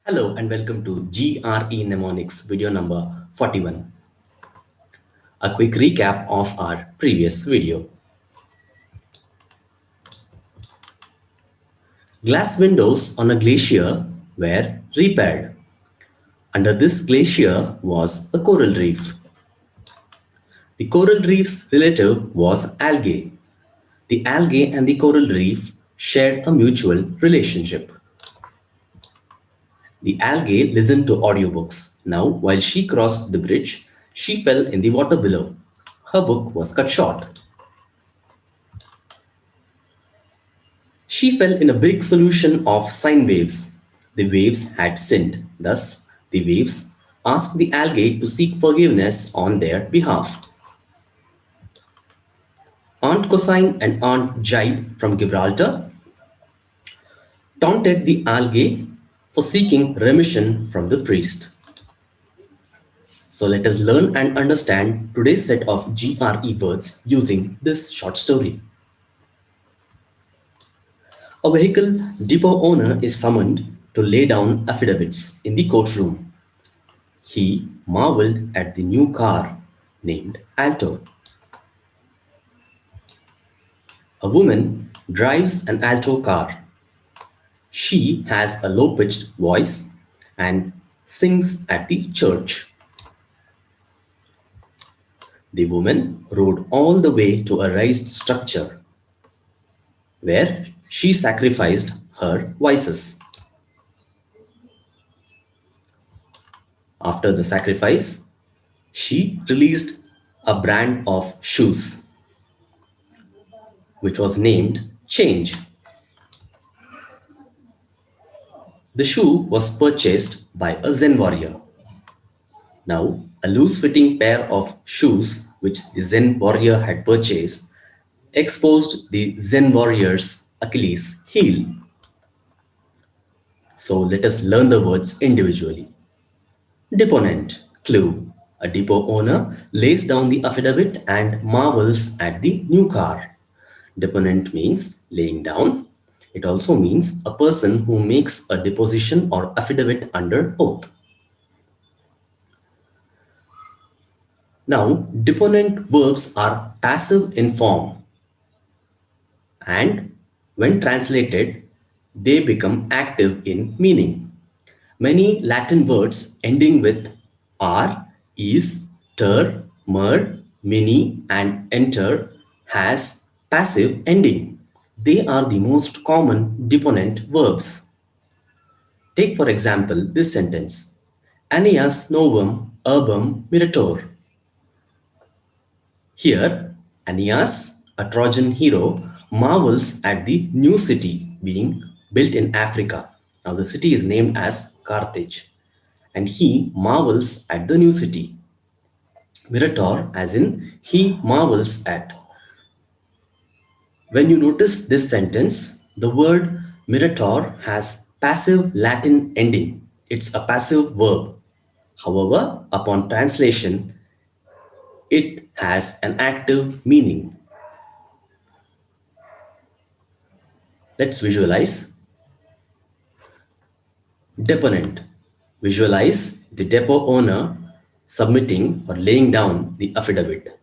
Hello and welcome to GRE Mnemonics video number 41. A quick recap of our previous video. Glass windows on a glacier were repaired. Under this glacier was a coral reef. The coral reef's relative was algae. The algae and the coral reef shared a mutual relationship. The algae listened to audiobooks. Now, while she crossed the bridge, she fell in the water below. Her book was cut short. She fell in a big solution of sine waves. The waves had sinned. Thus, the waves asked the algae to seek forgiveness on their behalf. Aunt Cosine and Aunt Jibe from Gibraltar taunted the algae for seeking remission from the priest. So let us learn and understand today's set of GRE words using this short story. A vehicle depot owner is summoned to lay down affidavits in the courtroom. He marveled at the new car named Alto. A woman drives an alto car. She has a low-pitched voice and sings at the church. The woman rode all the way to a raised structure where she sacrificed her vices. After the sacrifice, she released a brand of shoes which was named Change. The shoe was purchased by a Zen warrior. Now, a loose-fitting pair of shoes which the Zen warrior had purchased exposed the Zen warrior's Achilles heel. So let us learn the words individually. Deponent, clue. A depot owner lays down the affidavit and marvels at the new car. Deponent means laying down. It also means a person who makes a deposition or affidavit under oath. Now, deponent verbs are passive in form and when translated, they become active in meaning. Many Latin words ending with r, is, ter, mer, mini, and enter has passive ending. They are the most common deponent verbs. Take for example this sentence. Aeneas novum urbum mirator. Here, Aeneas, a Trojan hero, marvels at the new city being built in Africa. Now, the city is named as Carthage, and he marvels at the new city. Mirator, as in he marvels at. When you notice this sentence, the word mirator has passive Latin ending. It's a passive verb. However, upon translation, it has an active meaning. Let's visualize. Deponent. Visualize the depot owner submitting or laying down the affidavit.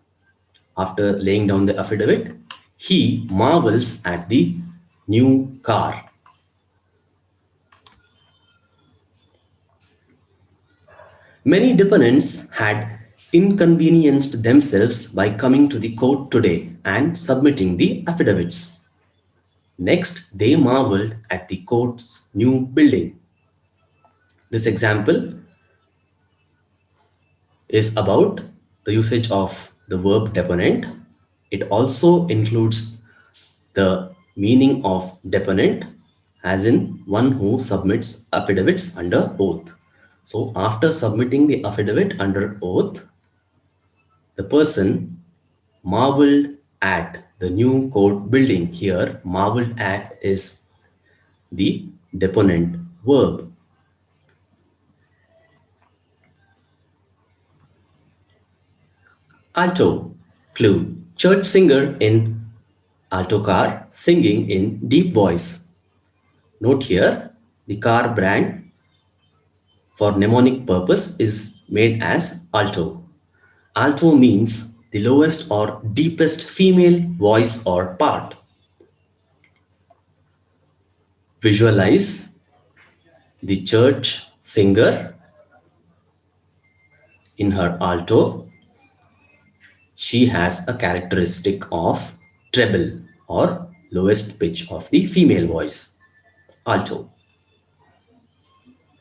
After laying down the affidavit, he marvels at the new car. Many deponents had inconvenienced themselves by coming to the court today and submitting the affidavits. Next, they marveled at the court's new building. This example is about the usage of the verb deponent. It also includes the meaning of deponent as in one who submits affidavits under oath. So after submitting the affidavit under oath, the person marveled at the new court building. Here, marveled at is the deponent verb. Alto, clue, church singer in alto car singing in deep voice. Note here the car brand for mnemonic purpose is made as alto. Alto means the lowest or deepest female voice or part. Visualize the church singer in her alto. She has a characteristic of treble or lowest pitch of the female voice, alto.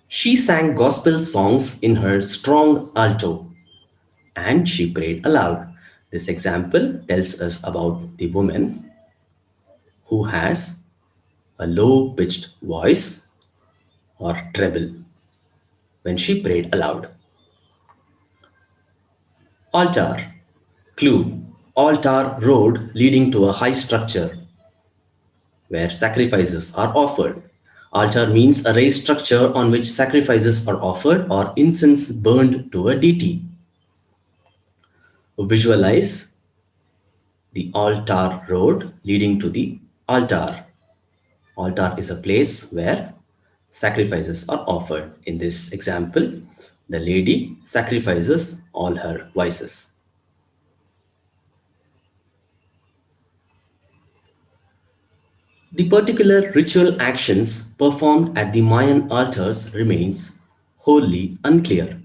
She sang gospel songs in her strong alto and she prayed aloud. This example tells us about the woman who has a low pitched voice or treble when she prayed aloud. Altar. Clue. Altar road leading to a high structure where sacrifices are offered. Altar means a raised structure on which sacrifices are offered or incense burned to a deity. Visualize the altar road leading to the altar. Altar is a place where sacrifices are offered. In this example, the lady sacrifices all her vices. The particular ritual actions performed at the Mayan altars remains wholly unclear.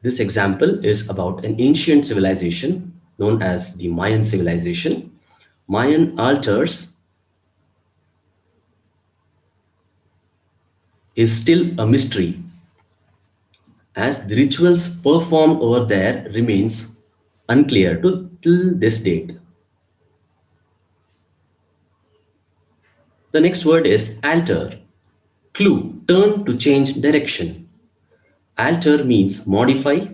This example is about an ancient civilization known as the Mayan civilization. Mayan altars is still a mystery as the rituals performed over there remains unclear to till this date. The next word is alter. Clue, turn to change direction. Alter means modify,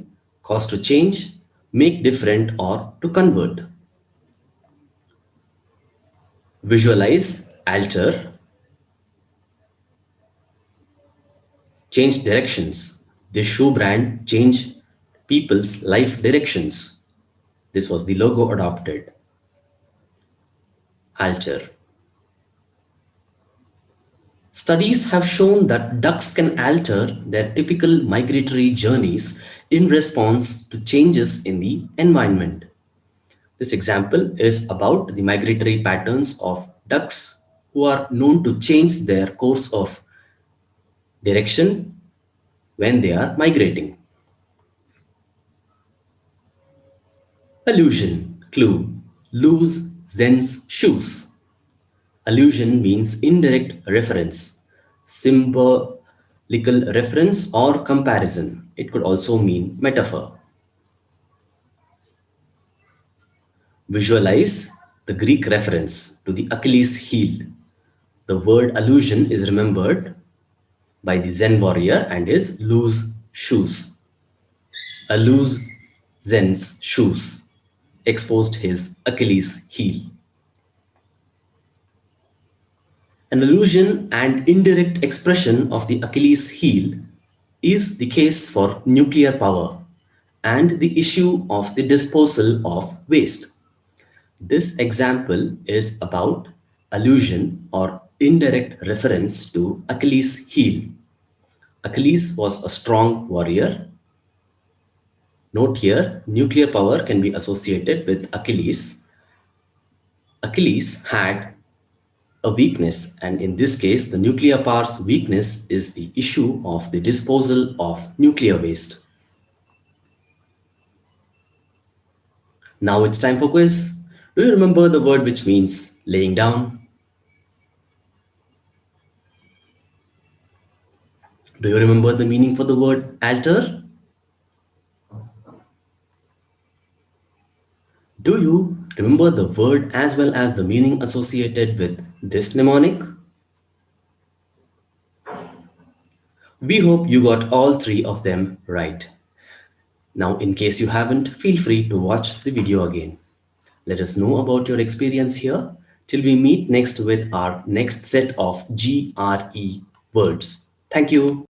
cause to change, make different or to convert. Visualize alter, change directions. This shoe brand changed people's life directions. This was the logo adopted. Alter. Studies have shown that ducks can alter their typical migratory journeys in response to changes in the environment. This example is about the migratory patterns of ducks who are known to change their course of direction when they are migrating. Allusion. Clue. Lose Zen's shoes. Allusion means indirect reference, symbolical reference or comparison. It could also mean metaphor. Visualize the Greek reference to the Achilles heel. The word allusion is remembered by the Zen warrior and is loose shoes. A loose Zen's shoes exposed his Achilles heel. An allusion and indirect expression of the Achilles heel is the case for nuclear power and the issue of the disposal of waste. This example is about allusion or indirect reference to Achilles' heel. Achilles was a strong warrior. Note here, nuclear power can be associated with Achilles. Achilles had a weakness, and in this case, the nuclear power's weakness is the issue of the disposal of nuclear waste. Now it's time for quiz. Do you remember the word which means laying down? Do you remember the meaning for the word alter? Do you remember the word as well as the meaning associated with this mnemonic? We hope you got all three of them right. Now, in case you haven't, feel free to watch the video again. Let us know about your experience here till we meet next with our next set of GRE words. Thank you.